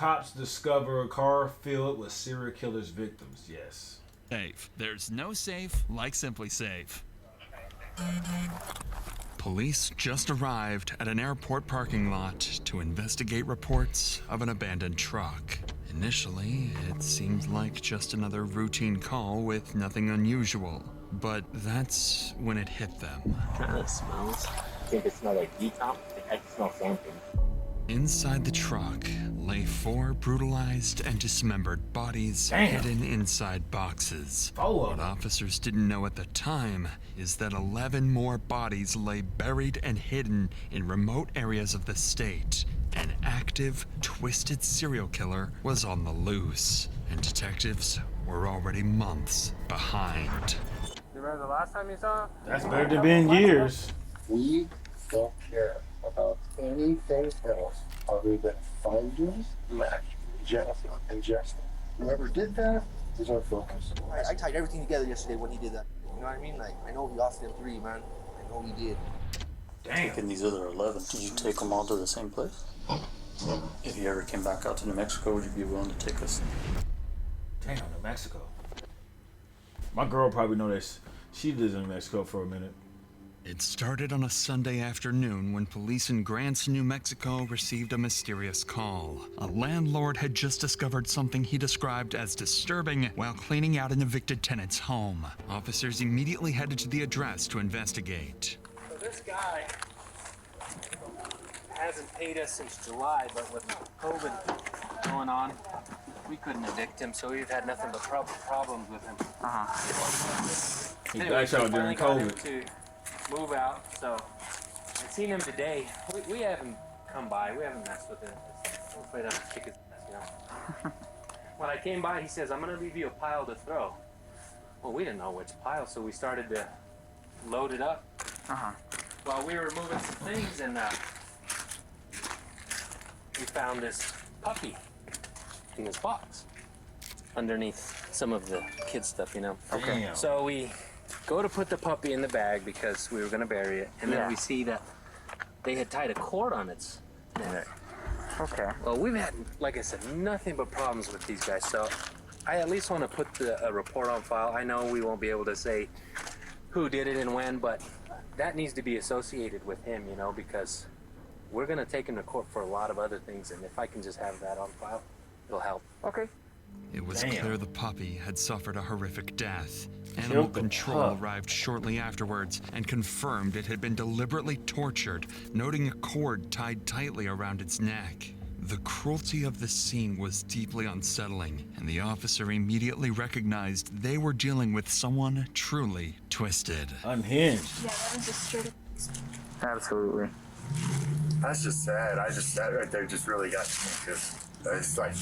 Cops discover a car filled with serial killer's victims. Yes. Safe. There's no safe like Simply Safe. Police just arrived at an airport parking lot to investigate reports of an abandoned truck. Initially, it seemed like just another routine call with nothing unusual. But that's when it hit them. That smells. I think it smells like decomp. I can smell something. Inside the truck lay 4 brutalized and dismembered bodies hidden inside boxes. What officers didn't know at the time is that 11 more bodies lay buried and hidden in remote areas of the state. An active, twisted serial killer was on the loose, and detectives were already months behind. You remember the last time you saw him? That's better than being years. We don't care about anything else other than finding Matt, Jeff, and Justin. Whoever did that is our focus. I tied everything together yesterday when he did that. You know what I mean? Like, I know he lost them 3, man. I know he did. Taking these other 11, did you take them all to the same place? If you ever came back out to New Mexico, would you be willing to take us? Damn, New Mexico. My girl probably know this. She lives in New Mexico for a minute. It started on a Sunday afternoon when police in Grants, New Mexico received a mysterious call. A landlord had just discovered something he described as disturbing while cleaning out an evicted tenant's home. Officers immediately headed to the address to investigate. So this guy hasn't paid us since July, but with COVID going on, we couldn't evict him, so we've had nothing but problems with him. He got y'all during COVID. To move out, so I seen him today. We haven't come by, we haven't messed with him. I'm afraid I'm gonna kick his ass, you know. When I came by, he says, "I'm gonna leave you a pile to throw." Well, we didn't know which pile, so we started to load it up. While we were moving some things, and we found this puppy in this box underneath some of the kid stuff, you know. Okay. Damn. So we go to put the puppy in the bag because we were gonna bury it, and then we see that they had tied a cord on its neck. Okay. Well, we've had, like I said, nothing but problems with these guys, so I at least want to put a report on file. I know we won't be able to say who did it and when, but that needs to be associated with him, you know, because we're gonna take him to court for a lot of other things, and if I can just have that on file, it'll help. Okay. It was Damn. clear the puppy had suffered a horrific death. Animal Killed the control pup. arrived shortly afterwards and confirmed it had been deliberately tortured, noting a cord tied tightly around its neck. The cruelty of the scene was deeply unsettling, and the officer immediately recognized they were dealing with someone truly twisted. Unhinged. Yeah, that was just straight up. Absolutely. That's just sad. That right there just really got to me because it's like,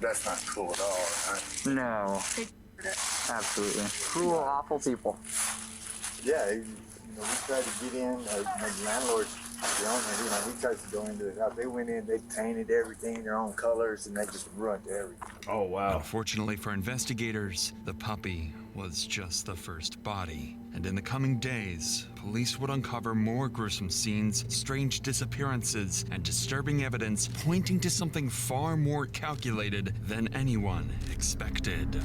that's not cool at all. Right? No. Absolutely. Cruel, awful people. Yeah, we tried to get in, the landlord, the owner, he tries to go into his house. They went in, they painted everything their own colors, and they just ruined everything. Oh, wow. Unfortunately for investigators, the puppy was just the first body. And in the coming days, police would uncover more gruesome scenes, strange disappearances, and disturbing evidence pointing to something far more calculated than anyone expected.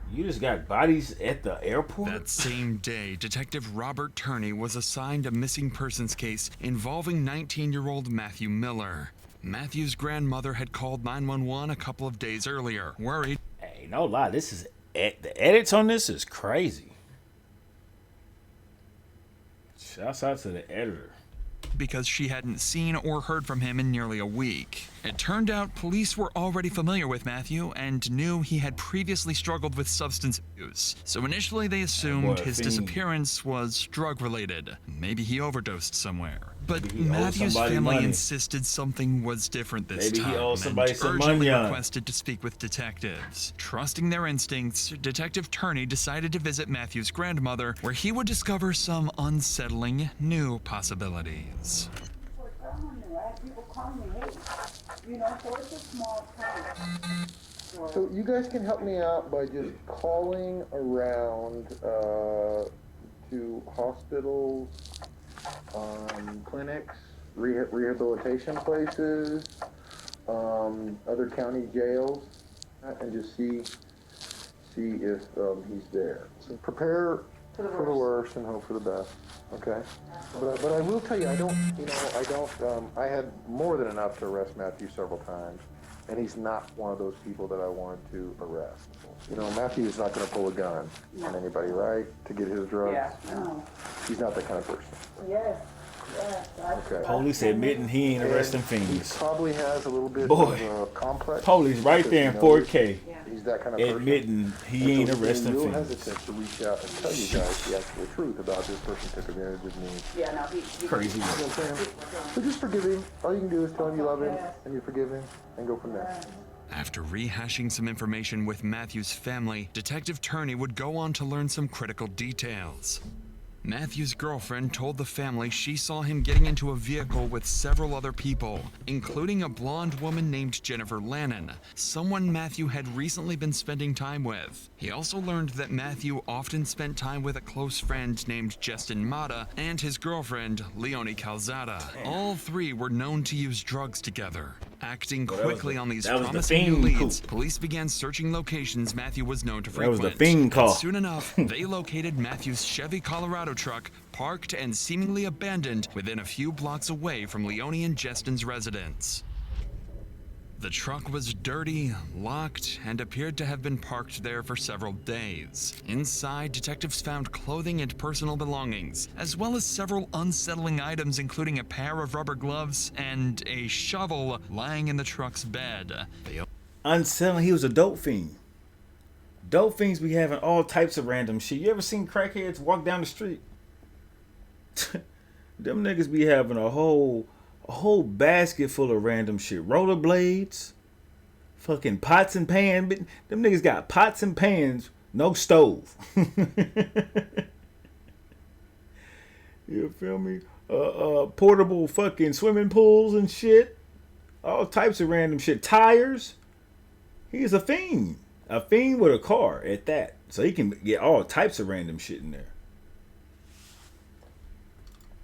You just got bodies at the airport? That same day, Detective Robert Turney was assigned a missing persons case involving 19-year-old Matthew Miller. Matthew's grandmother had called 911 a couple of days earlier, worried. Hey, no lie, this is the edits on this is crazy. Shouts out to the editor. Because she hadn't seen or heard from him in nearly a week. It turned out police were already familiar with Matthew and knew he had previously struggled with substance abuse. So initially they assumed his disappearance was drug-related. Maybe he overdosed somewhere. But Matthew's family insisted something was different this time and urgently requested to speak with detectives. Trusting their instincts, Detective Turney decided to visit Matthew's grandmother, where he would discover some unsettling new possibilities. So you guys can help me out by just calling around to hospitals, clinics, rehabilitation places, other county jails and just see if he's there. So prepare for the worst and hope for the best. Okay. But I will tell you, I had more than enough to arrest Matthew several times, and he's not one of those people that I wanted to arrest. Matthew is not going to pull a gun on anybody, right? To get his drugs. Yeah. No. He's not that kind of person. Yes. Yes. Okay. Police admitting he ain't arresting He fiends. probably has a little bit Boy. of a complex. Police right there in 4K He's that kind of person. admitting he ain't arresting real fiends. hesitant to reach out and tell you guys the actual truth about this person took advantage of me. Yeah, no, he Crazy. You know what I'm saying? So just forgive him. All you can do is tell him you love him and you forgive him and go from there. After rehashing some information with Matthew's family, Detective Turney would go on to learn some critical details. Matthew's girlfriend told the family she saw him getting into a vehicle with several other people, including a blonde woman named Jennifer Lannon, someone Matthew had recently been spending time with. He also learned that Matthew often spent time with a close friend named Justin Mata and his girlfriend, Leonie Calzada. All three were known to use drugs together. Acting quickly on these promising new leads, police began searching locations Matthew was known to frequent. That was the fiend call. And soon enough, they located Matthew's Chevy Colorado truck parked and seemingly abandoned within a few blocks away from Leonie and Justin's residence. The truck was dirty, locked, and appeared to have been parked there for several days. Inside, detectives found clothing and personal belongings, as well as several unsettling items including a pair of rubber gloves and a shovel lying in the truck's bed. Unsettling, he was a dope fiend. Dope fiends be having all types of random shit. You ever seen crackheads walk down the street? Them niggas be having a whole basket full of random shit. Rollerblades, fucking pots and pans. Them niggas got pots and pans, no stove. You feel me? Portable fucking swimming pools and shit. All types of random shit. Tires. He's a fiend. A fiend with a car at that. So he can get all types of random shit in there.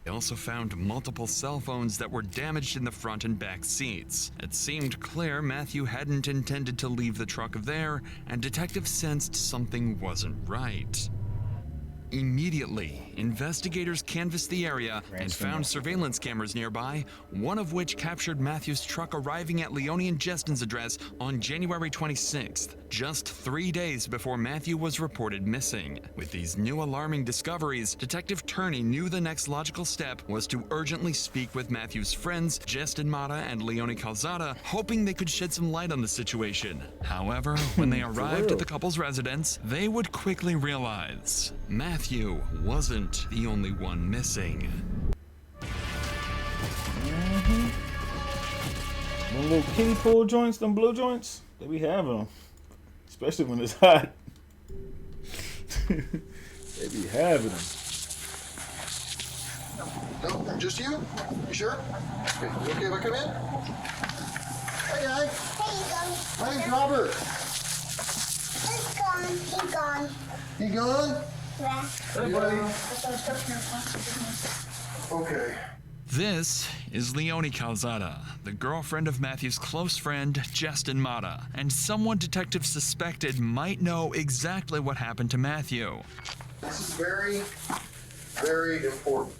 They also found multiple cell phones that were damaged in the front and back seats. It seemed clear Matthew hadn't intended to leave the truck there, and detectives sensed something wasn't right. Immediately, investigators canvassed the area and found surveillance cameras nearby, one of which captured Matthew's truck arriving at Leonie and Justin's address on January 26th, just 3 days before Matthew was reported missing. With these new alarming discoveries, Detective Turney knew the next logical step was to urgently speak with Matthew's friends, Justin Mata and Leonie Calzada, hoping they could shed some light on the situation. However, when they arrived at the couple's residence, they would quickly realize Matthew wasn't the only one missing. Them little kiddie pool joints, them blue joints, they be having them. Especially when it's hot. They be having them. No, just you? You sure? Okay, you okay if I come in? Hey, guy. My name's Robert. He's gone. He's gone. He gone? Yeah. Hey, buddy. Okay. This is Leonie Calzada, the girlfriend of Matthew's close friend, Justin Mata, and someone detectives suspected might know exactly what happened to Matthew. This is very, very important.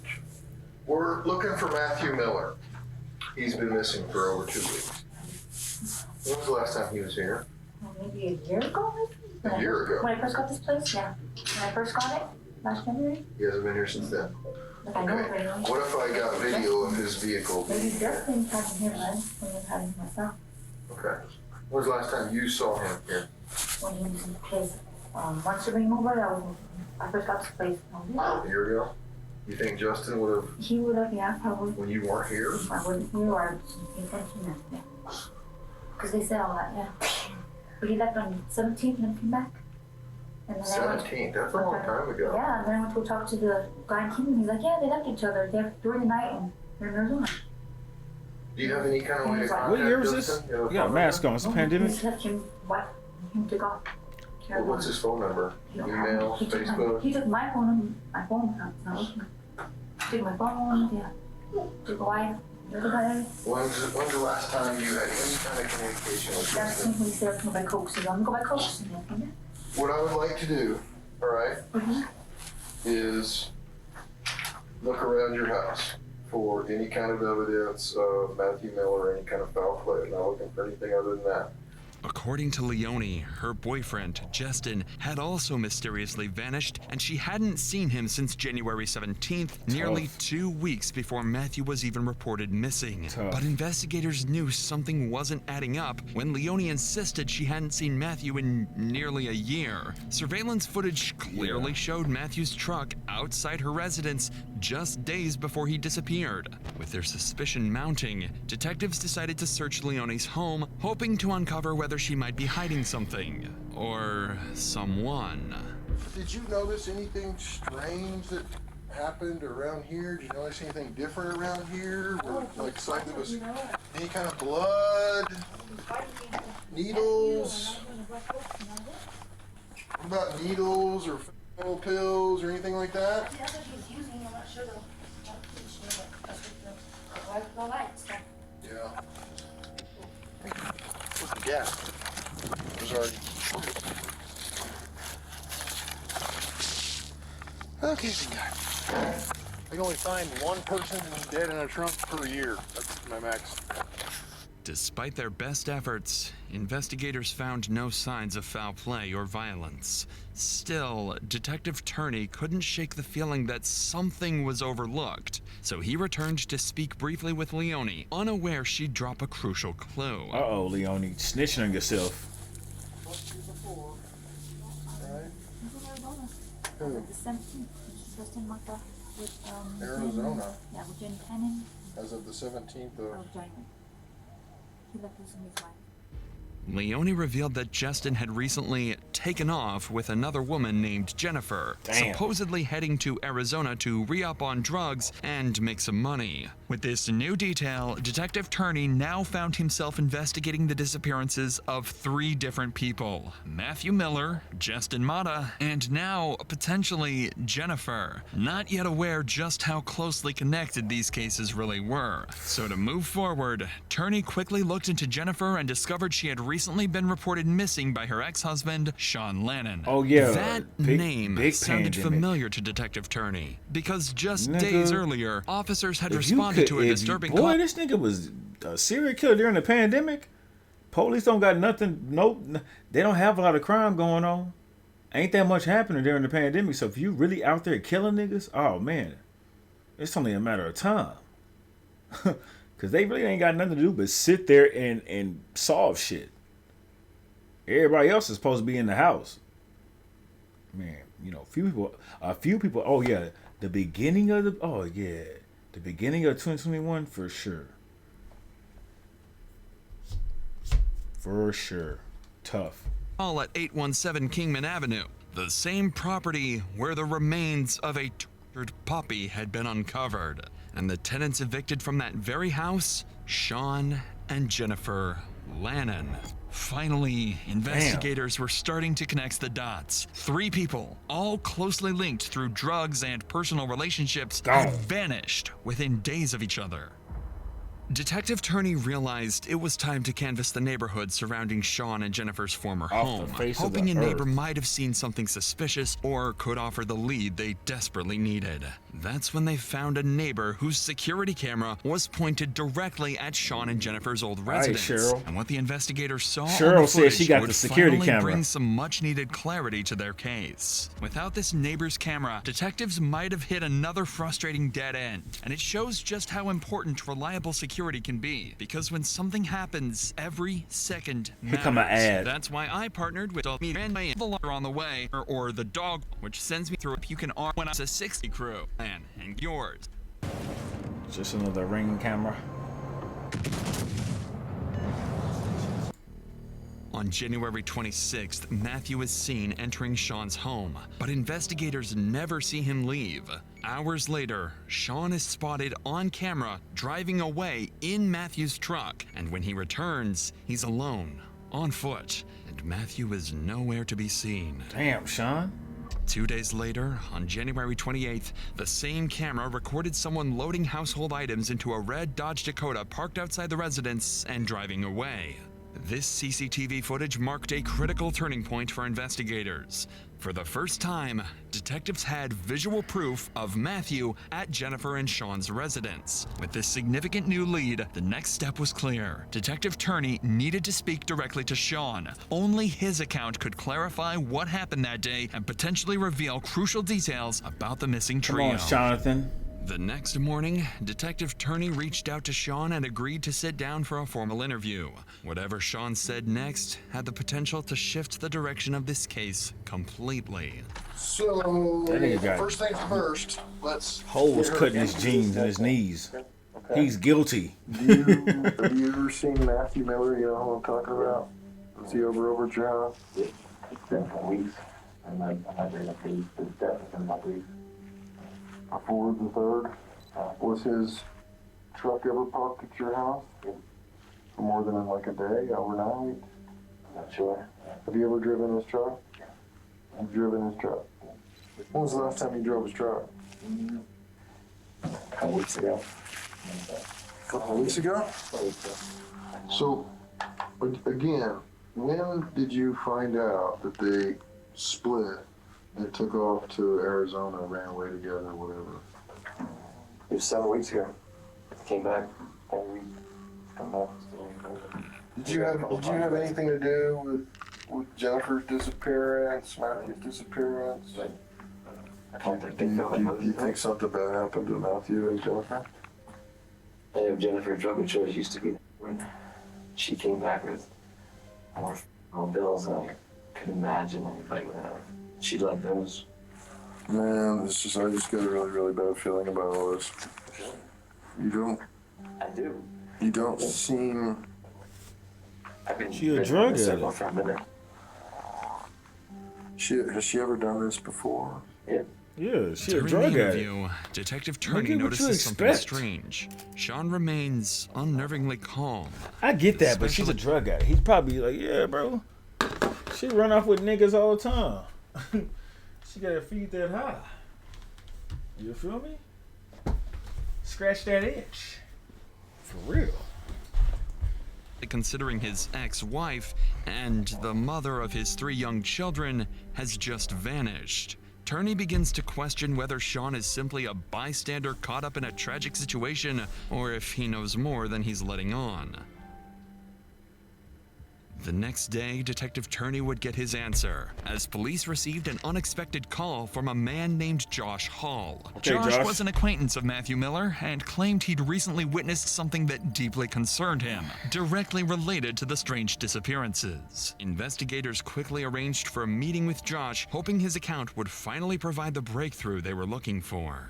We're looking for Matthew Miller. He's been missing for over 2 weeks. When was the last time he was here? Maybe a year ago? A year ago. When I first got this place, yeah. When I first got it, last January. He hasn't been here since then. Like I know it very well. What if I got video of his vehicle? Maybe Justin had him here, man, when I was having myself. Okay. When was the last time you saw him here? When he was in the place, once to bring him over, I first got this place. A year ago? You think Justin would have, He would have, yeah, probably. when you weren't here? I wouldn't, we were intentional, yeah. Because they said all that, yeah. But he left on 17th and came back. And then I went, 17th, that's a long time ago. yeah, and then I went to talk to the guy in Kingman. He's like, yeah, they left each other there during the night and they're in Arizona. Do you have any kind of way to contact What year was this? Justin? You got a mask on. It's a He pandemic. just left him, him took off. Well, what's his phone number? He don't have it. Email, He took Facebook? He took my phone, it's not working. Took my phone, yeah. Took a wife, When's the last time you had any kind of communication with That's Justin? when we said to go by Coke, so I'm going by Coke. What I would like to do, all right, is look around your house for any kind of evidence of Matthew Miller or any kind of foul play. I'm not looking for anything other than that. According to Leonie, her boyfriend, Justin, had also mysteriously vanished, and she hadn't seen him since January 17th, nearly 2 weeks before Matthew was even reported missing. But investigators knew something wasn't adding up when Leonie insisted she hadn't seen Matthew in nearly a year. Surveillance footage clearly showed Matthew's truck outside her residence just days before he disappeared. With their suspicion mounting, detectives decided to search Leonie's home, hoping to uncover whether she might be hiding something. Or someone. Did you notice anything strange that happened around here? Did you notice anything different around here? Like signs of any kind of blood? Needles? What about needles or fentanyl pills or anything like that? That's what he's using, I'm not sure though. The lights. Yeah. What's the gas? There's already. Okay, I can only find one person dead in a trunk per year. That's my max. Despite their best efforts, investigators found no signs of foul play or violence. Still, Detective Turney couldn't shake the feeling that something was overlooked, so he returned to speak briefly with Leonie, unaware she'd drop a crucial clue. Uh-oh, Leonie, snitching on yourself. The 17th, Justin Mata with Arizona. Yeah, with Jen Cannon. As of the 17th of January. He left us in his life. Leonie revealed that Justin had recently taken off with another woman named Jennifer, supposedly heading to Arizona to re-up on drugs and make some money. With this new detail, Detective Turney now found himself investigating the disappearances of 3 different people: Matthew Miller, Justin Mata, and now, potentially, Jennifer. Not yet aware just how closely connected these cases really were. So to move forward, Turney quickly looked into Jennifer and discovered she had recently been reported missing by her ex-husband, Sean Lannon. Oh yeah, That name sounded familiar to Detective Turney, because just days earlier, officers had responded to a disturbing call. Boy, this nigga was a serial killer during the pandemic. Police don't got nothing, they don't have a lot of crime going on. Ain't that much happening during the pandemic, so if you really out there killing niggas, oh man, it's only a matter of time. Because they really ain't got nothing to do but sit there and solve shit. Everybody else is supposed to be in the house. Man, you know, a few people, oh yeah, the beginning of the beginning of 2021 for sure. For sure. Tough. All at 817 Kingman Avenue, the same property where the remains of a tortured puppy had been uncovered. And the tenants evicted from that very house, Sean and Jennifer Lannon. Finally, investigators were starting to connect the dots. 3 people, all closely linked through drugs and personal relationships, had vanished within days of each other. Detective Turney realized it was time to canvass the neighborhood surrounding Sean and Jennifer's former home, hoping a neighbor might have seen something suspicious or could offer the lead they desperately needed. That's when they found a neighbor whose security camera was pointed directly at Sean and Jennifer's old residence. Cheryl. And what the investigators saw Cheryl on the said she footage got would the security finally camera. bring some much-needed clarity to their case. Without this neighbor's camera, detectives might have hit another frustrating dead end. And it shows just how important reliable security can be, because when something happens, every second matters. Here come an ad. That's why I partnered with me and my on the way, or the dog, which sends me through. You can arm when I was a 60 crew, and yours. Just another Ring camera. On January 26th, Matthew is seen entering Sean's home, but investigators never see him leave. Hours later, Sean is spotted on camera driving away in Matthew's truck, and when he returns, he's alone, on foot, and Matthew is nowhere to be seen. Damn, Sean. 2 days later, on January 28th, the same camera recorded someone loading household items into a red Dodge Dakota parked outside the residence and driving away. This CCTV footage marked a critical turning point for investigators. For the first time, detectives had visual proof of Matthew at Jennifer and Sean's residence. With this significant new lead, the next step was clear. Detective Turney needed to speak directly to Sean. Only his account could clarify what happened that day and potentially reveal crucial details about the missing trio. Come on, Jonathan. The next morning, Detective Turney reached out to Sean and agreed to sit down for a formal interview. Whatever Sean said next had the potential to shift the direction of this case completely. So, That nigga got first things first, let's... holes cutting his jeans and his knees. Okay. He's guilty. Have you ever seen Matthew Miller? You know who I'm talking about? Was he over at your house? Yeah. It's been for weeks. I'm not very enough to it's definitely been about weeks. Before the 3rd? Was his truck ever parked at your house? For more than like a day, overnight? I'm not sure. Have you ever driven his truck? You've driven his truck. When was the last time you drove his truck? A couple weeks ago. A couple weeks ago? So, again, when did you find out that they split and took off to Arizona, ran away together, whatever? It was 7 weeks ago. Came back all week. Come back. Did you have anything to do with Jennifer's disappearance, Matthew's disappearance? I don't think Do so. you think something bad happened to Matthew and Jennifer? I know Jennifer drug and shows used to be when she came back with more bills than I could imagine anybody would have. She loved those. Man, I just got a really, really bad feeling about all this. I do. You don't seem... I've been She a drug circle addict. for a minute. Has she ever done this before? Yeah. Yeah, she a During drug the addict. interview, Detective Nigga, Turney what you notices something expect? strange. Sean remains unnervingly calm. I get that, but she's a drug addict. He's probably like, yeah, bro. She run off with niggas all the time. She gotta feed that high. You feel me? Scratch that itch. For real. Considering his ex-wife and the mother of his 3 young children has just vanished. Turney begins to question whether Sean is simply a bystander caught up in a tragic situation or if he knows more than he's letting on. The next day, Detective Turney would get his answer, as police received an unexpected call from a man named Josh Hall. Okay, Josh Josh. was an acquaintance of Matthew Miller and claimed he'd recently witnessed something that deeply concerned him, directly related to the strange disappearances. Investigators quickly arranged for a meeting with Josh, hoping his account would finally provide the breakthrough they were looking for.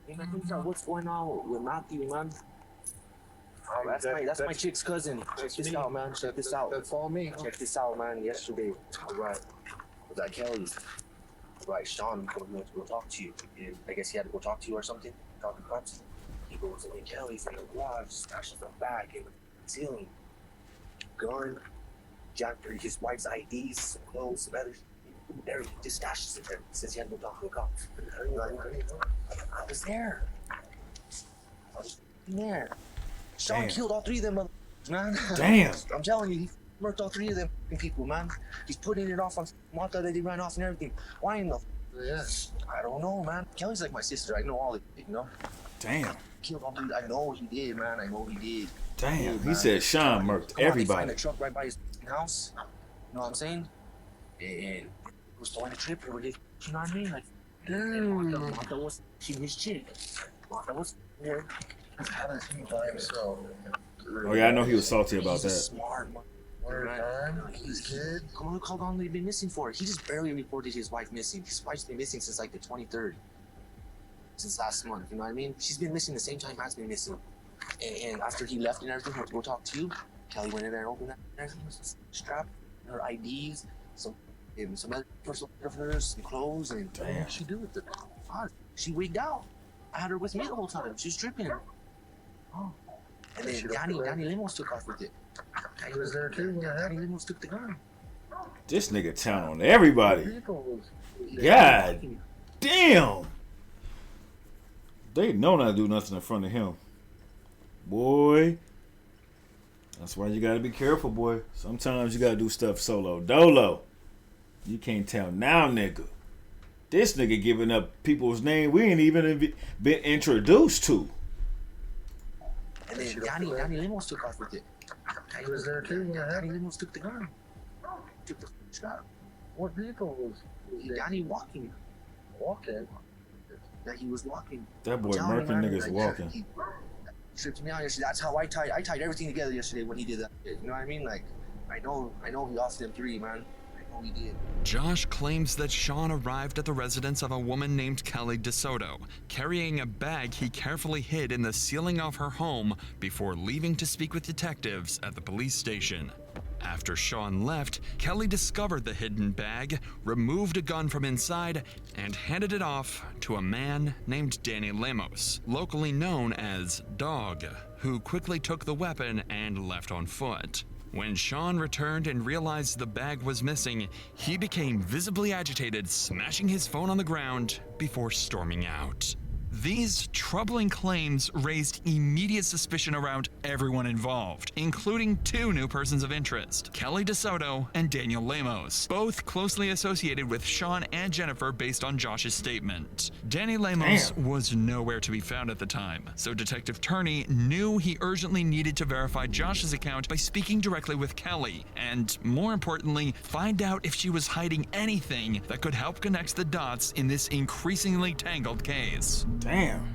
Hey man, what's going on with Matthew, man? That's my chick's cousin. Check this out, man. Check this out. That's all me. Check this out, man. Yesterday, right, was at Kelly's. Right, Sean told me to go talk to you. I guess he had to go talk to you or something. Talk to cops. He goes, hey, Kelly's in the garage, stashes the bag in the ceiling. Gun, Jack, his wife's IDs, some clothes, some other everything. Just stashes it there. Says he had to go talk to the cops. I was there. I was there. Sean Damn. killed all 3 of them, man. Damn. I'm telling you, he murked all 3 of them people, man. He's putting it off on Martha that they ran off and everything. Why in the? Yeah. I don't know, man. Kelly's like my sister. I know all of it, you know. Damn. Killed all 3. I know he did, man. I know he did. Damn. He man. said Sean murked Come on, they find everybody. a truck right by his house. You know what I'm saying? And it was throwing a trip over his. You know what I mean? Like, Martha was his chick. Martha was there. Oh yeah, I know he was salty about He's a that. smart man. He's kid. Look how long they've been missing for. He just barely reported his wife missing. His wife's been missing since like the 23rd. Since last month, you know what I mean? She's been missing the same time Matt's been missing. And after he left and everything, went to go talk to you, Kelly went in there and opened that and everything. Was strapped, her IDs, some other personal stuff of hers, some clothes, and what did she do with it? God, she wigged out. I had her with me the whole time. She was stripping her. Oh. And then Danny Limos took off with it. He was there too. Danny Limos took the gun. This nigga town on everybody. God damn. They know not to do nothing in front of him. Boy. That's why you gotta be careful, boy. Sometimes you gotta do stuff solo. Dolo. You can't tell now, nigga. This nigga giving up people's name we ain't even been introduced to. And then Danny Lemos took off with it. He was there too. Danny Lemos took the gun. Took the shot. What vehicle was Danny walking? walking? Yeah, he was walking. That boy murking niggas walking. He tripped me out yesterday. That's how I tied everything together yesterday when he did that. You know what I mean? Like, I know he offered them 3, man. I know he did. Josh claims that Sean arrived at the residence of a woman named Kelly DeSoto, carrying a bag he carefully hid in the ceiling of her home before leaving to speak with detectives at the police station. After Sean left, Kelly discovered the hidden bag, removed a gun from inside, and handed it off to a man named Danny Lemos, locally known as Dog, who quickly took the weapon and left on foot. When Sean returned and realized the bag was missing, he became visibly agitated, smashing his phone on the ground before storming out. These troubling claims raised immediate suspicion around everyone involved, including 2 new persons of interest, Kelly DeSoto and Daniel Lemos, both closely associated with Sean and Jennifer based on Josh's statement. Danny Lemos was nowhere to be found at the time, so Detective Turney knew he urgently needed to verify Josh's account by speaking directly with Kelly, and more importantly, find out if she was hiding anything that could help connect the dots in this increasingly tangled case. Damn.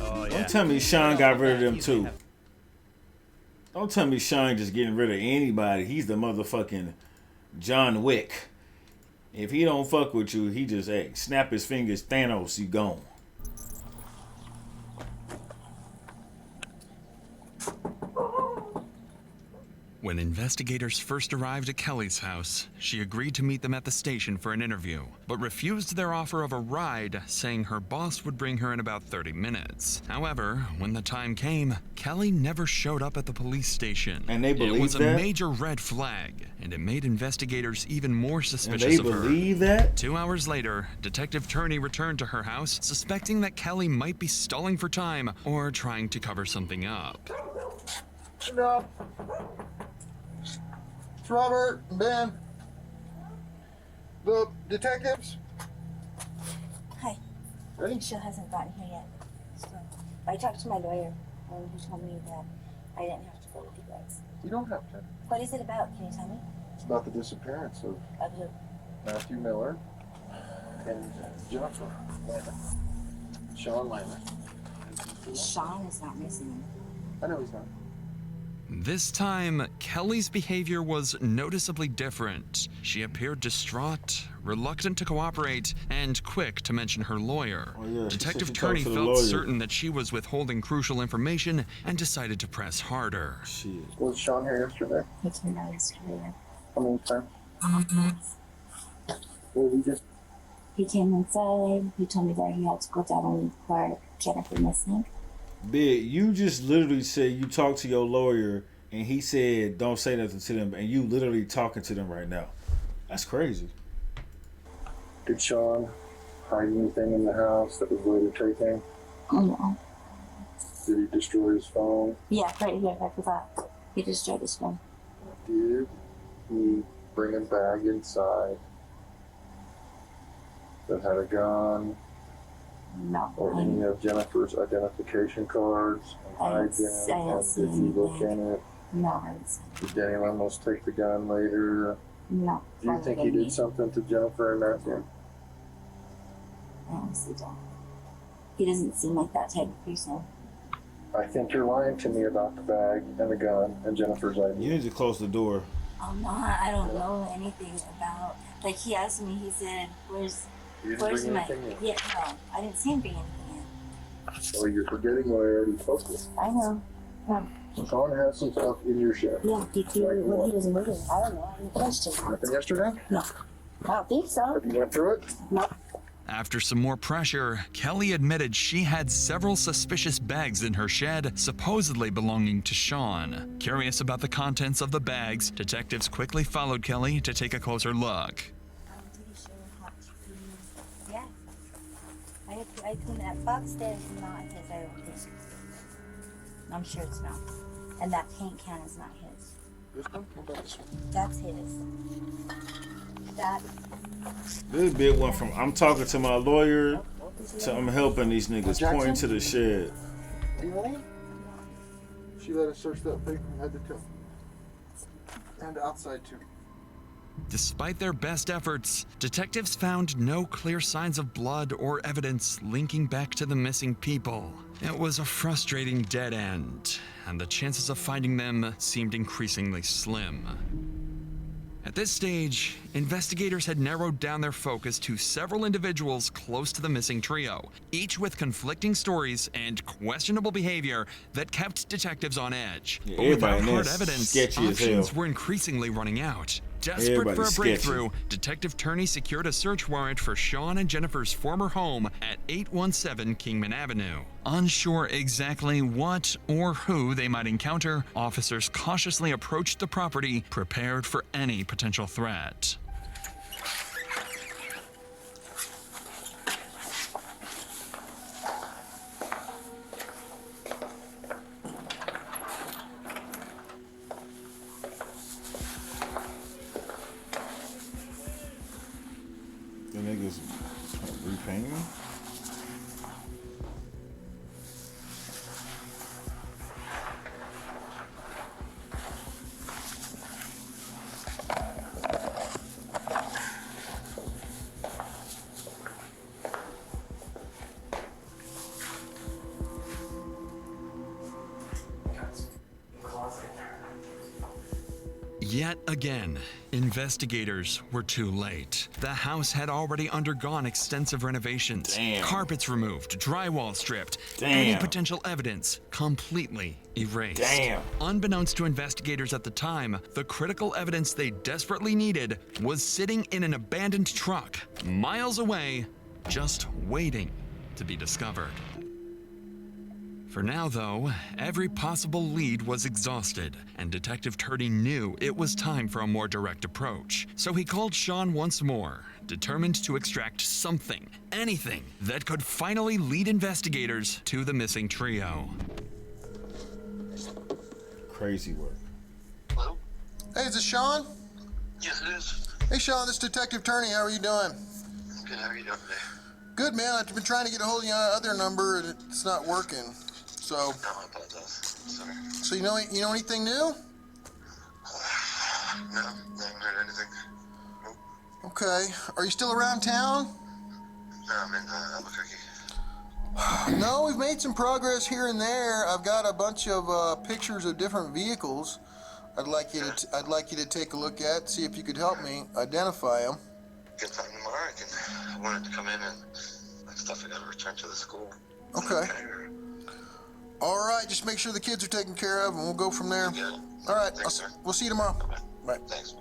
Oh, yeah. Don't tell me Sean got rid of them too. Don't tell me Sean just getting rid of anybody. He's the motherfucking John Wick. If he don't fuck with you, he just, hey, snap his fingers, Thanos, you gone. When investigators first arrived at Kelly's house, she agreed to meet them at the station for an interview, but refused their offer of a ride, saying her boss would bring her in about 30 minutes. However, when the time came, Kelly never showed up at the police station. And they believe that? It was a that? major red flag, and it made investigators even more suspicious And they of her. believe that? 2 hours later, Detective Turney returned to her house, suspecting that Kelly might be stalling for time or trying to cover something up. No. It's Robert, Ben, the detectives. Hi. Ready? She hasn't gotten here yet. So I talked to my lawyer, and he told me that I didn't have to go with you guys. You don't have to. What is it about? Can you tell me? It's about the disappearance of Of Matthew Miller and Jennifer Lehman. Sean Lehman. Sean is not missing. I know he's not. This time, Kelly's behavior was noticeably different. She appeared distraught, reluctant to cooperate, and quick to mention her lawyer. Oh, yeah, Detective she Turney talked to the felt lawyer. certain that she was withholding crucial information and decided to press harder. Shit. Was Sean here yesterday? He came out yesterday. How many times? Well, we just. He came inside. He told me that he had to go down and report Jennifer missing. Big, you just literally said you talked to your lawyer and he said don't say nothing to them, and you literally talking to them right now. That's crazy. Did Sean hide anything in the house that was later taken? No. Did he destroy his phone? Yeah, right here. I forgot. He destroyed his phone. Did he bring a bag inside that had a gun? No. Or any of Jennifer's identification cards? And did you look in it? No, I didn't see. Did Danny Lemos take the gun later? No. Do you think he did something to Jennifer and Matthew? I honestly don't. He doesn't seem like that type of person. I think you're lying to me about the bag and the gun and Jennifer's ID. You need to close the door. Oh no, I don't know anything about. Like he asked me, he said, "Where's You didn't my?" bring anything in. Yeah, no, I didn't see him bring anything in. Oh, you're forgetting what I already spoke with. I know. Sean has some stuff in your shed. Yeah, did you? When he was moving, I don't know. I didn't question him. Happened yesterday? No, I don't think so. Have you went through it? No. After some more pressure, Kelly admitted she had several suspicious bags in her shed, supposedly belonging to Sean. Curious about the contents of the bags, detectives quickly followed Kelly to take a closer look. I'm pretty sure hot cheese. Yeah. I told that box there is not his, I don't think. I'm sure it's not. And that paint can is not his. This one? What about this one? That's his. That. This bit went from I'm talking to my lawyer to I'm helping these niggas pointing to the shed. Elaine? She let us search that thing from head to toe. And outside too. Despite their best efforts, detectives found no clear signs of blood or evidence linking back to the missing people. It was a frustrating dead end, and the chances of finding them seemed increasingly slim. At this stage, investigators had narrowed down their focus to several individuals close to the missing trio, each with conflicting stories and questionable behavior that kept detectives on edge. Yeah, But without everybody in hard there evidence, sketchy as options hell. were increasingly running out. Desperate for a Everybody's sketchy. breakthrough, Detective Turney secured a search warrant for Sean and Jennifer's former home at 817 Kingman Avenue. Unsure exactly what or who they might encounter, officers cautiously approached the property, prepared for any potential threat. The niggas repainting? Yet again, investigators were too late. The house had already undergone extensive renovations. Damn. Carpets removed, drywall stripped. Damn. Any potential evidence completely erased. Damn. Unbeknownst to investigators at the time, the critical evidence they desperately needed was sitting in an abandoned truck, miles away, just waiting to be discovered. For now, though, every possible lead was exhausted, and Detective Turney knew it was time for a more direct approach. So he called Sean once more, determined to extract something, anything, that could finally lead investigators to the missing trio. Crazy work. Hello? Hey, is this Sean? Yes, it is. Hey, Sean, this is Detective Turney. How are you doing? Good, how are you doing today? Good, man. I've been trying to get a hold of your other number, and it's not working. So, No, I apologize. Sorry. so you know anything new? No, I haven't heard anything. Nope. Okay. Are you still around town? No, I'm in Albuquerque. No, we've made some progress here and there. I've got a bunch of pictures of different vehicles. I'd like you to take a look at, see if you could help me identify them. Good time tomorrow. I wanted to come in and stuff I got to return to the school. Okay. All right, just make sure the kids are taken care of, and we'll go from there. Yeah. All right, Thanks, sir. we'll see you tomorrow. Bye. Thanks.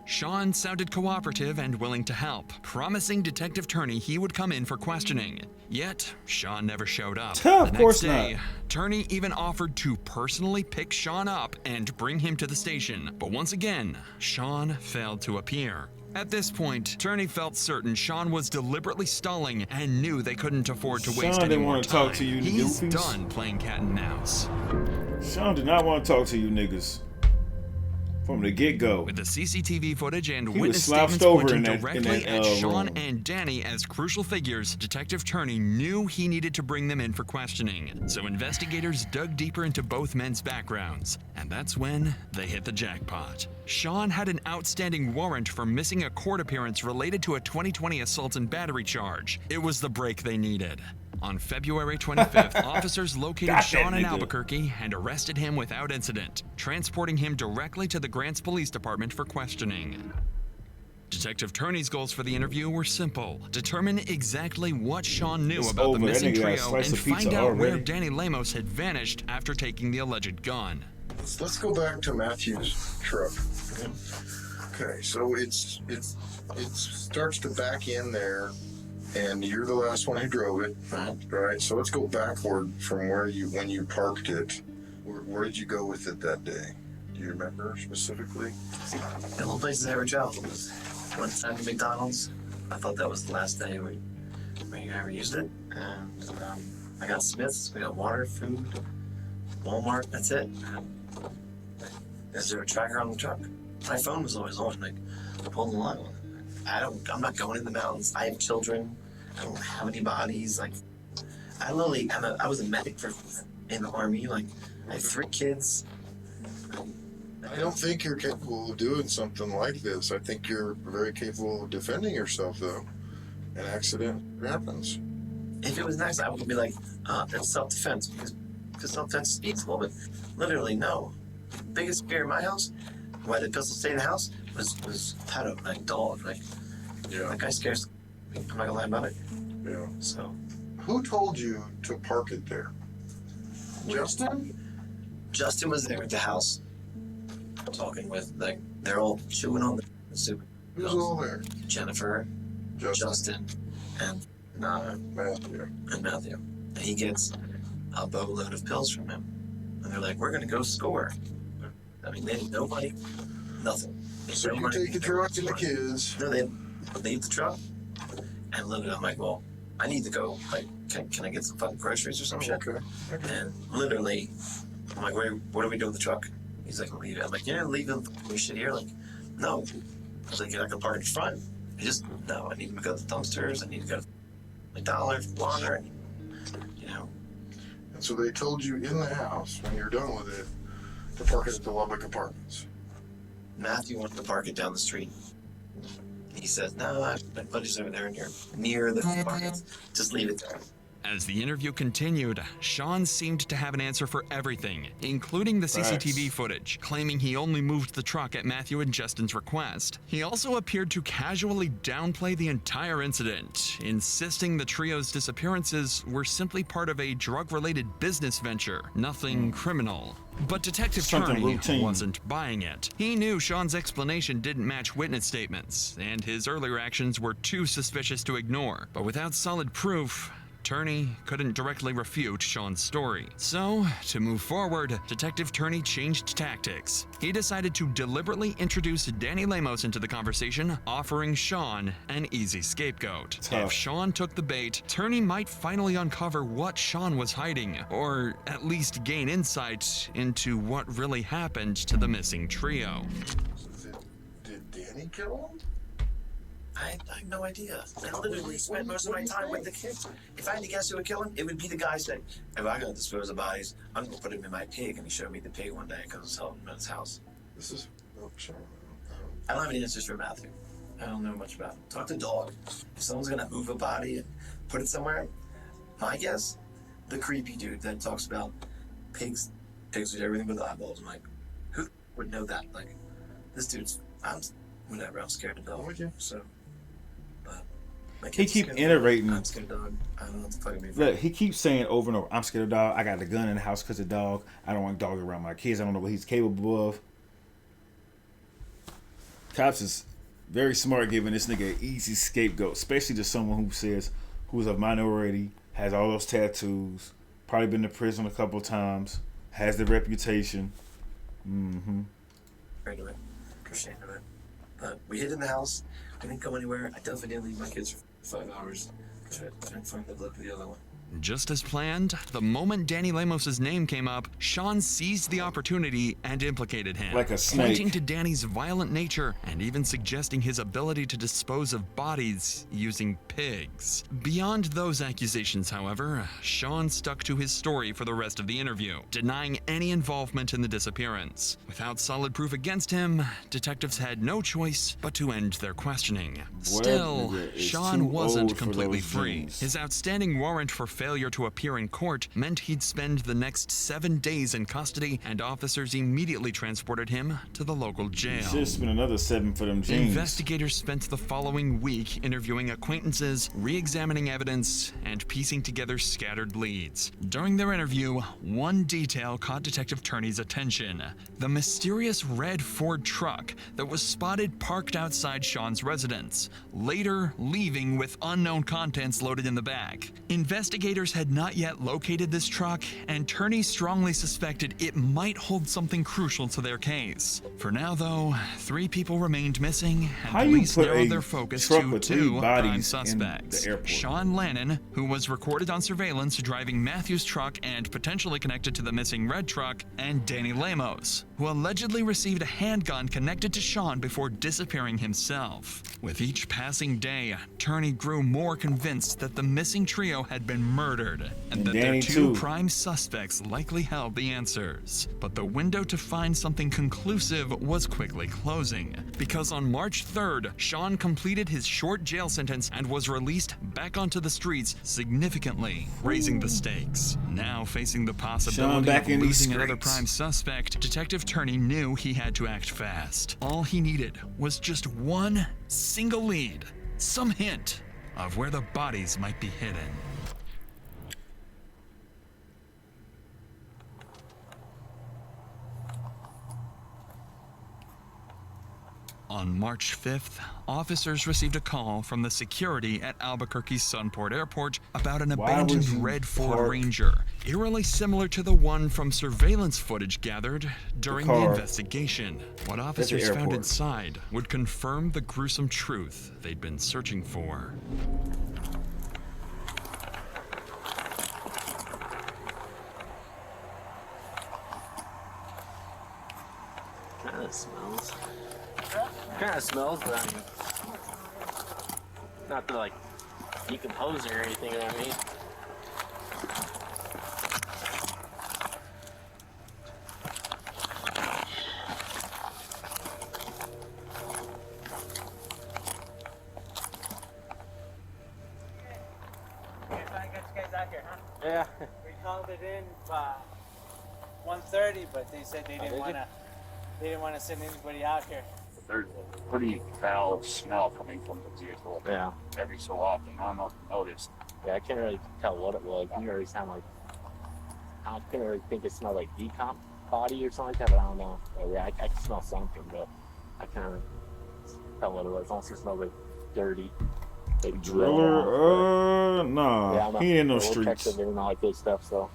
Sean sounded cooperative and willing to help, promising Detective Turney he would come in for questioning. Yet, Sean never showed up. Of The course next day, not. Turney even offered to personally pick Sean up and bring him to the station. But once again, Sean failed to appear. At this point, Turney felt certain Sean was deliberately stalling and knew they couldn't afford to waste Sean any didn't more want to time. talk to you He's goofies. done playing cat and mouse. Sean did not want to talk to you niggas from the get-go. With the CCTV footage and He was witness slouched statements over pointing in that directly at Sean room. and Danny as crucial figures, Detective Turney knew he needed to bring them in for questioning. So investigators dug deeper into both men's backgrounds, and that's when they hit the jackpot. Sean had an outstanding warrant for missing a court appearance related to a 2020 assault and battery charge. It was the break they needed. On February 25th, officers located Got that Sean in nigga. Albuquerque and arrested him without incident, transporting him directly to the Grants Police Department for questioning. Detective Turney's goals for the interview were simple: determine exactly what Sean knew It's about over. the That missing nigga got a trio slice and of pizza find out where already. Danny Lemos had vanished after taking the alleged gun. Let's go back to Matthew's truck. Okay, so it starts to back in there, And you're the last one who drove it. Right. So let's go backward from when you parked it. Where did you go with it that day? Do you remember specifically? The only places I ever traveled was one time to McDonald's. I thought that was the last day we ever used it. And I got Smith's, we got water, food, Walmart, that's it. Is there a tracker on the truck? My phone was always on, like, pulling the line on it. I'm not going in the mountains. I have children. I don't have any bodies. Like, I was a medic in the Army. Like, I have 3 kids. I don't think you're capable of doing something like this. I think you're very capable of defending yourself, though. An accident happens. If it was an accident, I would be like, that's self-defense, because self-defense is feasible, but literally, no. The biggest fear in my house, why the pistol stayed in the house, was Tato, like dog. Like, Yeah. that guy scares me. I'm not gonna lie about it. Yeah. So, Who told you to park it there? Justin? Justin was there at the house, talking with, like, they're all chewing on the soup. Who's all there? Jennifer, Justin, and Matthew. And he gets a boatload of pills from him. And they're like, we're gonna go score. I mean, they had no money, nothing. So you take the truck and the kids. No, they leave the truck. And literally, I'm like, well, I need to go. Like, can I get some fucking groceries or some shit? Okay. And literally, I'm like, what do we do with the truck? He's like, leave it. I'm like, you're leaving the shit here? Like, no. I was like, you're not gonna park in front. No, I need to go to the dumpsters. I need to go to McDonald's, water, you know. And so they told you in the house, when you're done with it, to park it at the Lubbock Apartments. Matthew wanted to park it down the street. He says, no, my buddy's over there near the apartments. Just leave it there. As the interview continued, Sean seemed to have an answer for everything, including the CCTV footage, claiming he only moved the truck at Matthew and Justin's request. He also appeared to casually downplay the entire incident, insisting the trio's disappearances were simply part of a drug-related business venture, nothing criminal. But Detective Turney wasn't buying it. He knew Sean's explanation didn't match witness statements, and his earlier actions were too suspicious to ignore. But without solid proof, Turney couldn't directly refute Sean's story. So, to move forward, Detective Turney changed tactics. He decided to deliberately introduce Danny Lemos into the conversation, offering Sean an easy scapegoat. If Sean took the bait, Turney might finally uncover what Sean was hiding, or at least gain insight into what really happened to the missing trio. Did Danny kill him? I have no idea. I literally spent most of my time with the kids. If I had to guess who would kill him, it would be the guy saying, if I'm going to dispose of bodies, I'm going to put him in my pig. And he showed me the pig one day because I was helping him at his house. I don't have any answers for Matthew. I don't know much about him. Talk to Dog. If someone's going to move a body and put it somewhere, my guess, the creepy dude that talks about pigs with everything but eyeballs. I'm like, who would know that? Like, this dude's, I'm scared of Dog. So. He keep iterating. I'm scared of Dog. I don't know what the fuck I mean. Look, he keeps saying over and over, I'm scared of Dog. I got the gun in the house because of Dog. I don't want Dog around my kids. I don't know what he's capable of. Cops is very smart giving this nigga an easy scapegoat, especially to someone who's a minority, has all those tattoos, probably been to prison a couple times, has the reputation. Right away. Appreciate it. But we hid in the house. We didn't go anywhere. I definitely didn't leave my kids for 5 hours. I couldn't find the blood for the other one. Just as planned, the moment Danny Lemos' name came up, Sean seized the opportunity and implicated him. Like a snake. Pointing to Danny's violent nature and even suggesting his ability to dispose of bodies using pigs. Beyond those accusations, however, Sean stuck to his story for the rest of the interview, denying any involvement in the disappearance. Without solid proof against him, detectives had no choice but to end their questioning. Still, Sean wasn't completely free. His outstanding warrant for failure to appear in court meant he'd spend the next 7 days in custody, and officers immediately transported him to the local jail. Should spend another 7 for them jeans. Investigators spent the following week interviewing acquaintances, re-examining evidence, and piecing together scattered leads. During their interview, one detail caught Detective Turney's attention: the mysterious red Ford truck that was spotted parked outside Sean's residence, later leaving with unknown contents loaded in the back. Investigators had not yet located this truck, and Turney strongly suspected it might hold something crucial to their case. For now, though, 3 people remained missing, and How you police put narrowed a their focus truck to with 3 2 prime bodies in suspects: the airport? Sean Lannon, who was recorded on surveillance driving Matthew's truck and potentially connected to the missing red truck, and Danny Lemos, who allegedly received a handgun connected to Sean before disappearing himself. With each passing day, Turney grew more convinced that the missing trio had been murdered, and that Danny their 2 too. prime suspects likely held the answers. But the window to find something conclusive was quickly closing, because on March 3rd, Sean completed his short jail sentence and was released back onto the streets, significantly raising the stakes. Now facing the possibility back of in these losing another streets. prime suspect, Detective Turney knew he had to act fast. All he needed was just one single lead, some hint of where the bodies might be hidden. On March 5th, officers received a call from the security at Albuquerque's Sunport Airport about an Why would abandoned you red Ford park Ranger, eerily similar to the one from surveillance footage gathered during the car investigation. What officers found airport. inside would confirm the gruesome truth they'd been searching for. Kind of smells. Kind of smells, but I mean, not to like decomposing or anything. You know what I mean? Yeah. We called it in 1:30, but they said they didn't want to. They didn't want to send anybody out here. There's a pretty foul smell coming from the vehicle. Yeah. Every so often. I don't know if you noticed. Yeah, I can't really tell what it was. It didn't really sound like. I couldn't really think it smelled like decomp body or something like that, but I don't know. But yeah, I can smell something, but I can't tell what it was. It also smells like dirty. Maybe Driller? Nah. Yeah, I'm he ain't in no we'll check streets. them and all that good stuff, so.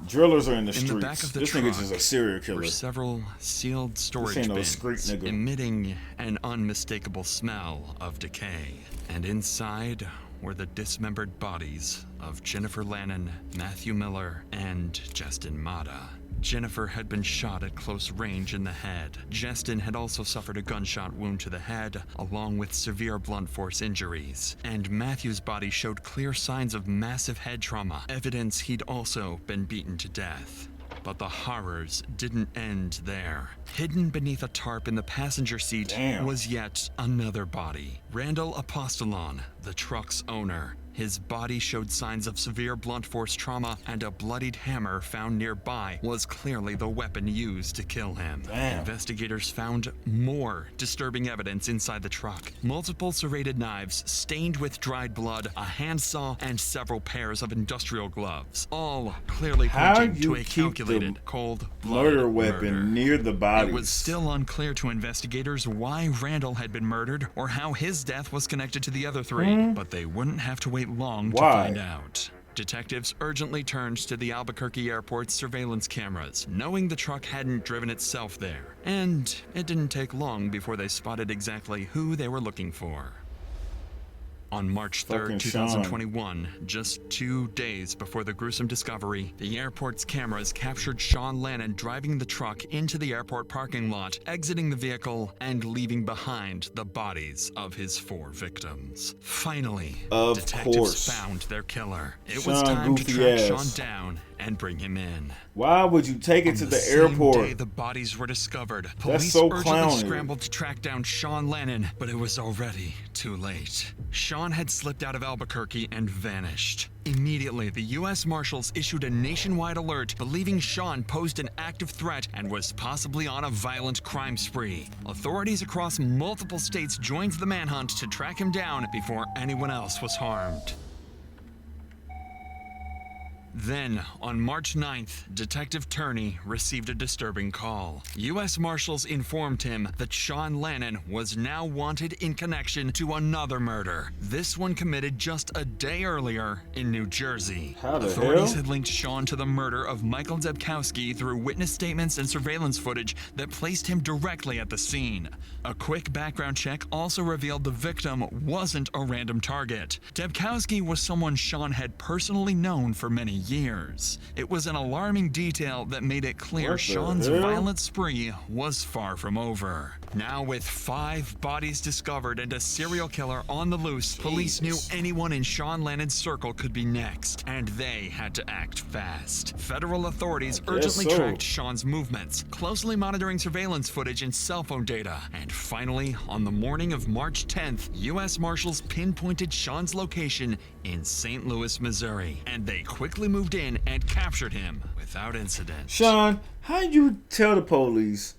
Drillers are in the In streets. the back of the This truck nigga's just a serial killer. were several sealed storage ain't no bins, street nigga. emitting an unmistakable smell of decay. And inside were the dismembered bodies of Jennifer Lannon, Matthew Miller, and Justin Mata. Jennifer had been shot at close range in the head. Justin had also suffered a gunshot wound to the head, along with severe blunt force injuries. And Matthew's body showed clear signs of massive head trauma, evidence he'd also been beaten to death. But the horrors didn't end there. Hidden beneath a tarp in the passenger seat was yet another body. Randall Apostolon, the truck's owner. His body showed signs of severe blunt force trauma, and a bloodied hammer found nearby was clearly the weapon used to kill him. Investigators found more disturbing evidence inside the truck. Multiple serrated knives stained with dried blood, a handsaw, and several pairs of industrial gloves, all clearly How pointing you to a keep calculated, the cold-blooded murder weapon near the bodies? It was still unclear to investigators why Randall had been murdered or how his death was connected to the other 3, but they wouldn't have to wait long to Why? find out. Detectives urgently turned to the Albuquerque airport's surveillance cameras, knowing the truck hadn't driven itself there. And it didn't take long before they spotted exactly who they were looking for. On March 3rd, Fucking 2021, just 2 days before the gruesome discovery, the airport's cameras captured Sean Lannon driving the truck into the airport parking lot, exiting the vehicle, and leaving behind the bodies of his 4 victims. Finally, Of detectives course. found their killer. It Sean was time to goofy track ass. Sean down and bring him in. Why would you take it to On the same airport? day the bodies were discovered, police so urgently clowny. scrambled to track down Sean Lannon, but it was already too late. Sean had slipped out of Albuquerque and vanished. Immediately, the U.S. Marshals issued a nationwide alert believing Sean posed an active threat and was possibly on a violent crime spree. Authorities across multiple states joined the manhunt to track him down before anyone else was harmed. Then, on March 9th, Detective Turney received a disturbing call. U.S. Marshals informed him that Sean Lannon was now wanted in connection to another murder, this one committed just a day earlier in New Jersey. How the Authorities hell? had linked Sean to the murder of Michael Debkowski through witness statements and surveillance footage that placed him directly at the scene. A quick background check also revealed the victim wasn't a random target. Debkowski was someone Sean had personally known for many years. It was an alarming detail that made it clear What the Sean's hell? violent spree was far from over. Now, with 5 bodies discovered and a serial killer on the loose, police knew anyone in Sean Lannon's circle could be next, and they had to act fast. Federal authorities urgently so. tracked Sean's movements, closely monitoring surveillance footage and cell phone data. And finally, on the morning of March 10th, U.S. Marshals pinpointed Sean's location in St. Louis, Missouri, and they quickly moved in and captured him without incident. Sean, how you tell the police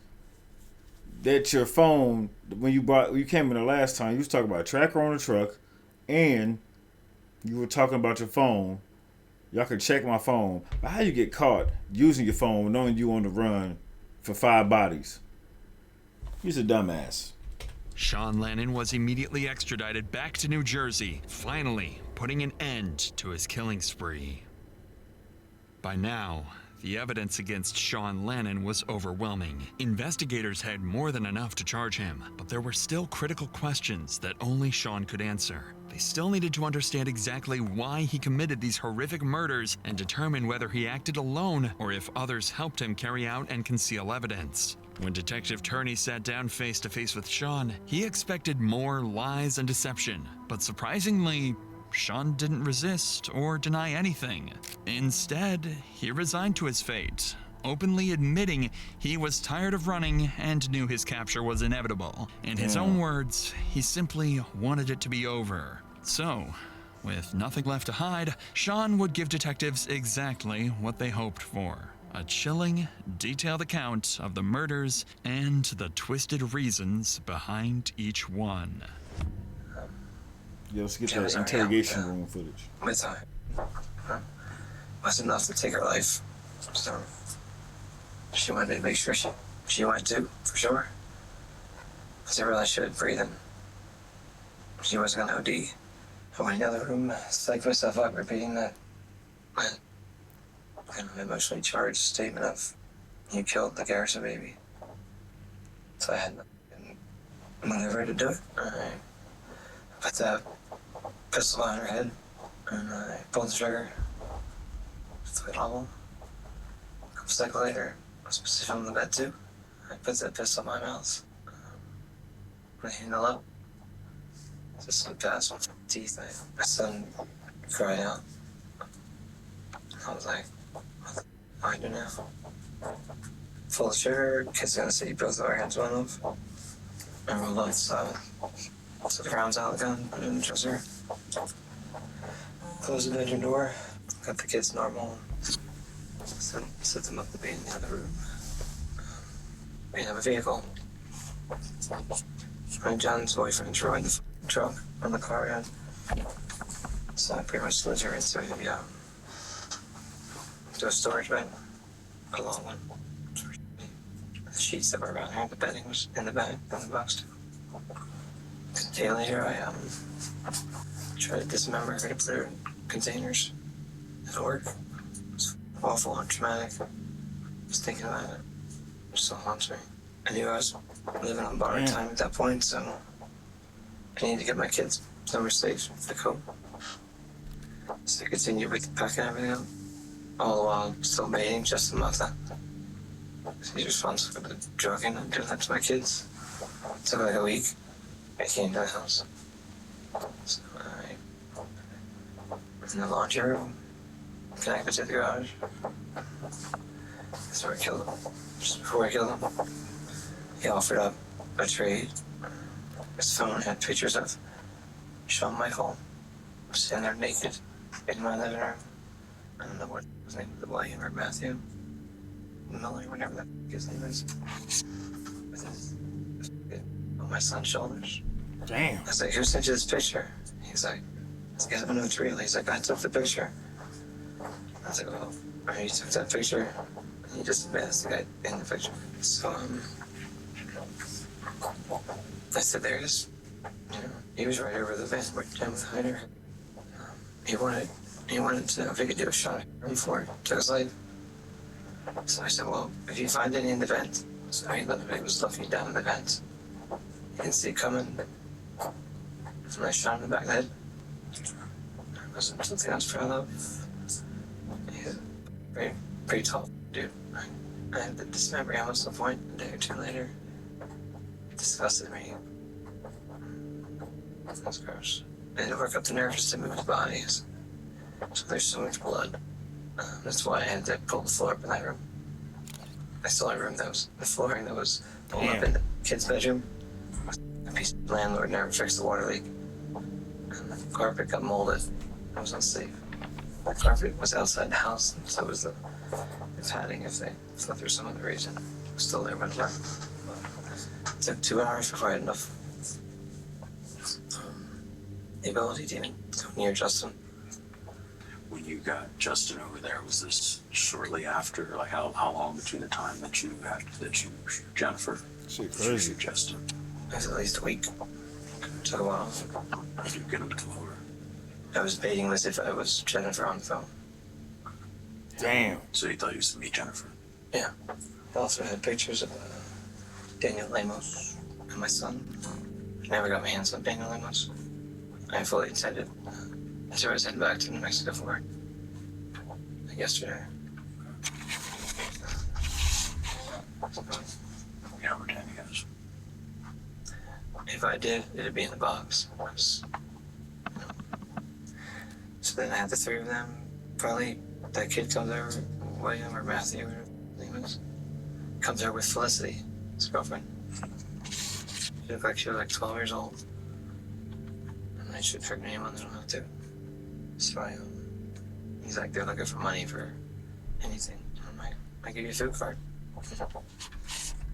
that your phone, when you came in the last time, you was talking about a tracker on the truck, and you were talking about your phone. Y'all could check my phone. But how you get caught using your phone knowing you on the run for 5 bodies? You's a dumbass. Sean Lannon was immediately extradited back to New Jersey, finally putting an end to his killing spree. By now, the evidence against Sean Lannon was overwhelming. Investigators had more than enough to charge him, but there were still critical questions that only Sean could answer. They still needed to understand exactly why he committed these horrific murders and determine whether he acted alone or if others helped him carry out and conceal evidence. When Detective Turney sat down face to face with Sean, he expected more lies and deception, but surprisingly, Sean didn't resist or deny anything. Instead, he resigned to his fate, openly admitting he was tired of running and knew his capture was inevitable. In his own words, he simply wanted it to be over. So, with nothing left to hide, Sean would give detectives exactly what they hoped for. A chilling, detailed account of the murders and the twisted reasons behind each one. Yeah, let's get that interrogation room footage. My time wasn't enough to take her life, so she wanted me to make sure she went too, for sure. Because I realized she was breathing. She wasn't gonna OD. I went in the other room, psyched myself up, repeating that kind of emotionally charged statement of, "You killed the Garrison baby." So I had whatever to do it. I put the pistol on her head, and I pulled the trigger. Threw it on. A couple seconds later, I was positioned on the bed too. I put the pistol in my mouth. My handle up. Just slipped past my teeth. My son cried out. I was like, what do I do now? Pull the trigger, kid's gonna see both of our hands went off. I rolled off so the rounds out of the gun, put it in the dresser. Closed the bedroom door, got the kids normal, set them up to be in the other room. We didn't have a vehicle. My John's boyfriend drove the truck on the car yard. So I pretty much lived here into to a storage bin, a long one. The sheets that were around here, the bedding was in the bag, in the box too. A day later, I tried to dismember her to put her in containers. It didn't work. It was awful and traumatic. Just thinking about it. It still haunts me. I knew I was living on borrowed time at that point, so I needed to get my kids somewhere safe to cope. So I continued with packing everything up, all the while still mating just enough that he's responsible for the drugging and doing that to my kids. It took like a week. I came to the house. So I was in the laundry room, connected to the garage. That's where I killed him. Just before I killed him, he offered up a trade. His phone had pictures of Shawn Michael was standing there naked in my living room. I don't know what his name was, the boy, or Matthew Miller, whatever that his name is. With his on my son's shoulders. Damn. I was like, who sent you this picture? He's like, I don't know it's real. He's like, I took the picture. I was like, well, you took that picture and you just advanced the guy in the picture. So, I said, there it is. You know, he was right over the van where Jim was hiding. He wanted to know if he could do a shot before it took his life. So I said, well, if you find any in the vent, so he literally was looking down in the vent. You can see it coming. And I shot him in the back of the head. It wasn't something I was proud of. He's a pretty tall dude. I had the dismembered almost to the point a day or two later. It disgusted me. That's gross. I had to work up the nerves just to move his bodies. So there's so much blood. That's why I had to pull the floor up in that room. I still had a room that was, the flooring that was pulled up in the kid's bedroom. A piece of landlord never fixed the water leak. And the carpet got molded. It was unsafe. The carpet was outside the house, so was the padding if they fell through some other reason. It was still there when it left. It took 2 hours before I had enough the ability to even go near Justin. When you got Justin over there, was this shortly after? Like how long between the time that you Jennifer, shit crazy, Justin? It was at least a week. Took a while. Did you get him to come over? I was baiting this if I was Jennifer on the phone. Damn. So you thought you was to meet Jennifer? Yeah. I also had pictures of Daniel Lemos and my son. I never got my hands on Daniel Lemos. I fully intended. So I was heading back to New Mexico for work. Like yesterday. You know where Danny is? If I did, it'd be in the box. So then I had the 3 of them. Probably that kid comes over, William or Matthew, or his name is, comes over with Felicity, his girlfriend. She looked like she was like 12 years old. And I should her name on the note too. So he's like, they're looking for money for anything. I'm like, I give you a food card.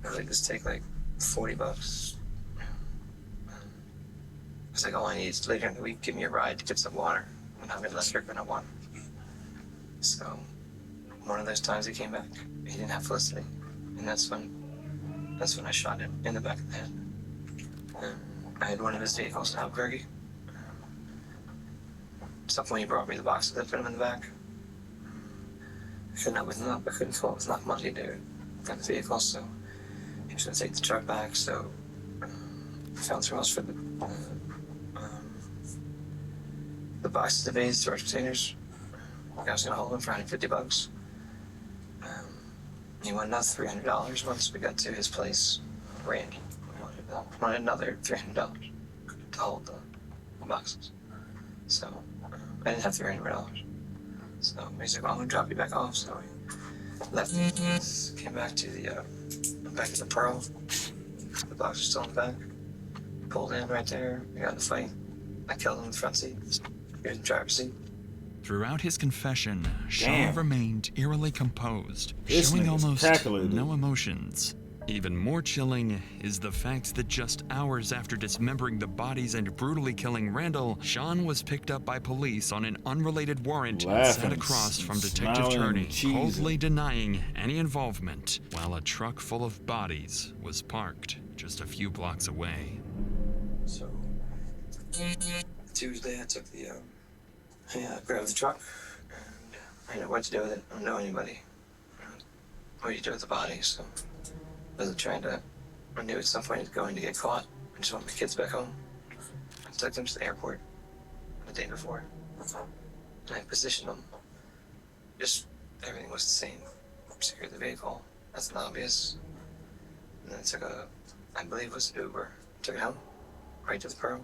I like, just take like $40. I was like, all I need is later in the week, give me a ride to get some water. I'm having less drink than I want. So one of those times he came back, he didn't have Felicity. And that's when I shot him in the back of the head. I had one of his vehicles in Albuquerque. At some point he brought me the box that put him in the back. I couldn't open it up, I couldn't fill it with enough money to get the vehicle, so he was gonna take the truck back, so I found somewhere else for the boxes of A's storage containers. I was gonna hold them for $150. He wanted another $300 once we got to his place, Randy. Wanted another $300 to hold the boxes. So I didn't have $300. So he's like, well, I'm gonna drop you back off. So we left, came back to the Pearl. The box was still in the back. Pulled in right there. We got in a fight. I killed him in the front seat. He was in the driver's seat. Throughout his confession, Shaw Damn. remained eerily composed, This showing nigga's almost calculated. no emotions. Even more chilling is the fact that just hours after dismembering the bodies and brutally killing Randall, Sean was picked up by police on an unrelated warrant and sat Laughing, across from Detective smiling, Turney, cheesing. coldly denying any involvement, while a truck full of bodies was parked just a few blocks away. So Tuesday, I took the I grabbed the truck, and I didn't know what to do with it. I don't know anybody. What do you do with the body? So I wasn't trying to. I knew at some point it was going to get caught. I just wanted the kids back home. I took them to the airport the day before, and I positioned them. Just everything was the same. Secured the vehicle. That's not obvious. And then I took I believe it was an Uber. Took it home, right to the Pearl.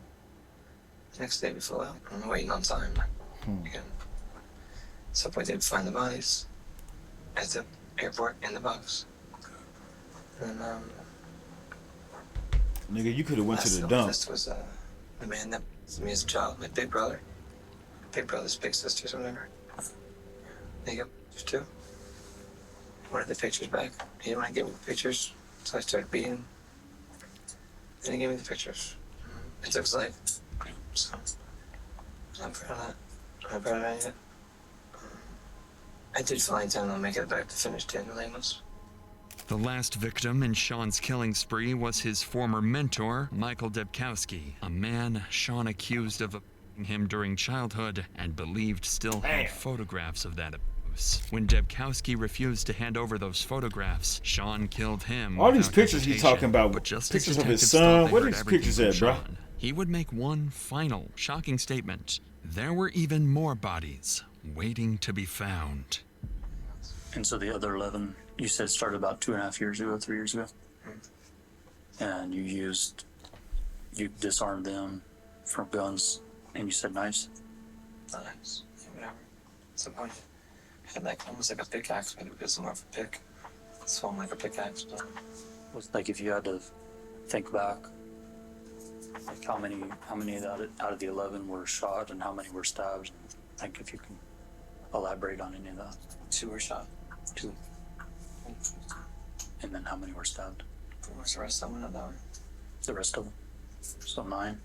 The next day we flew out. I'm waiting on time. Again. At some point they'd find the bodies at the airport in the box. And Nigga, you could have went to last the film dump. test was The man that was me as a child, my big brother. Big brothers, big sisters, whatever. They got pictures too. Wanted the pictures back. He didn't want to give me the pictures, so I started beating him. Then he gave me the pictures. I took his life. So, I'm proud of that. I'm proud of that yet. I did fly in time to make it back to finish Daniel Amos. The last victim in Sean's killing spree was his former mentor, Michael Debkowski, a man Sean accused of abusing him during childhood and believed still had photographs of that abuse. When Debkowski refused to hand over those photographs, Sean killed him. All these without pictures he's hesitation. talking about, But just as pictures of his detectives son. thought they Where heard these everything pictures from at, bro? Sean, he would make one final shocking statement. There were even more bodies waiting to be found. And so the other 11, you said started about 2.5 years ago, 3 years ago? And you disarmed them from guns, and you said knives? Knives, whatever. At some point, I had like almost like a pickaxe, but it was more of a pick. It swung like a pickaxe. But... Was like if you had to think back, like how many out of the 11 were shot and how many were stabbed? Like if you can elaborate on any of that. 2 were shot. 2. And then how many were stabbed? What's the rest of them? That one. The rest of them. So 9.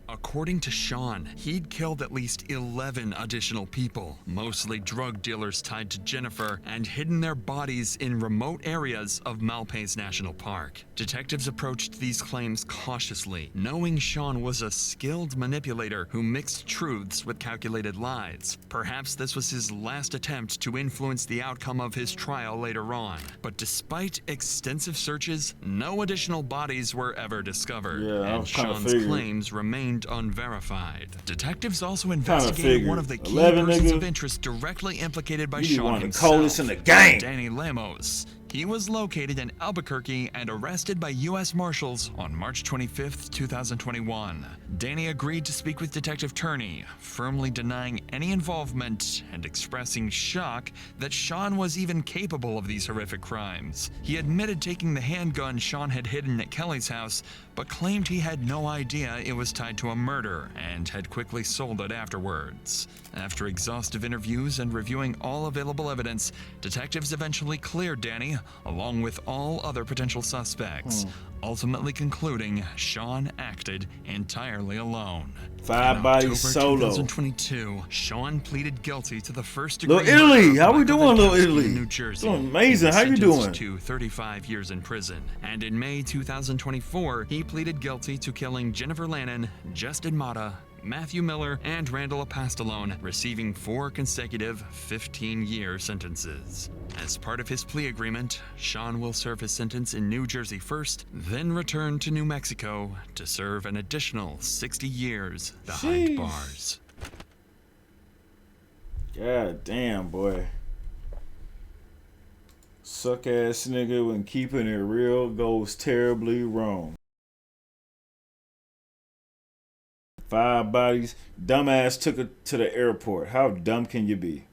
According to Sean, he'd killed at least 11 additional people, mostly drug dealers tied to Jennifer, and hidden their bodies in remote areas of Malpais National Park. Detectives approached these claims cautiously, knowing Sean was a skilled manipulator who mixed truths with calculated lies. Perhaps this was his last attempt to influence the outcome of his trial later on. But despite extensive searches, no additional bodies were ever discovered, and Sean's claims remained unverified. Detectives also investigated one of the key persons of interest directly implicated by Sean himself, in the game. Danny Lemos. He was located in Albuquerque and arrested by U.S. Marshals on March 25, 2021. Danny agreed to speak with Detective Turney, firmly denying any involvement and expressing shock that Sean was even capable of these horrific crimes. He admitted taking the handgun Sean had hidden at Kelly's house, but claimed he had no idea it was tied to a murder and had quickly sold it afterwards. After exhaustive interviews and reviewing all available evidence, detectives eventually cleared Danny, along with all other potential suspects, ultimately concluding Sean acted entirely alone. 5 bodies In solo. October 2022, Sean pleaded guilty to the first-degree Little Italy, murder of how we Michael doing, Little Debkowski Italy? in New Jersey. Doing amazing. He was How you sentenced doing? to 35 years in prison. And in May 2024, he pleaded guilty to killing Jennifer Lannon, Justin Mata, Matthew Miller, and Randall Apostolone, receiving 4 consecutive 15-year sentences. As part of his plea agreement, Sean will serve his sentence in New Jersey first, then return to New Mexico to serve an additional 60 years behind bars. God damn, boy. Suck ass nigga when keeping it real goes terribly wrong. 5 bodies. Dumbass took it to the airport. How dumb can you be?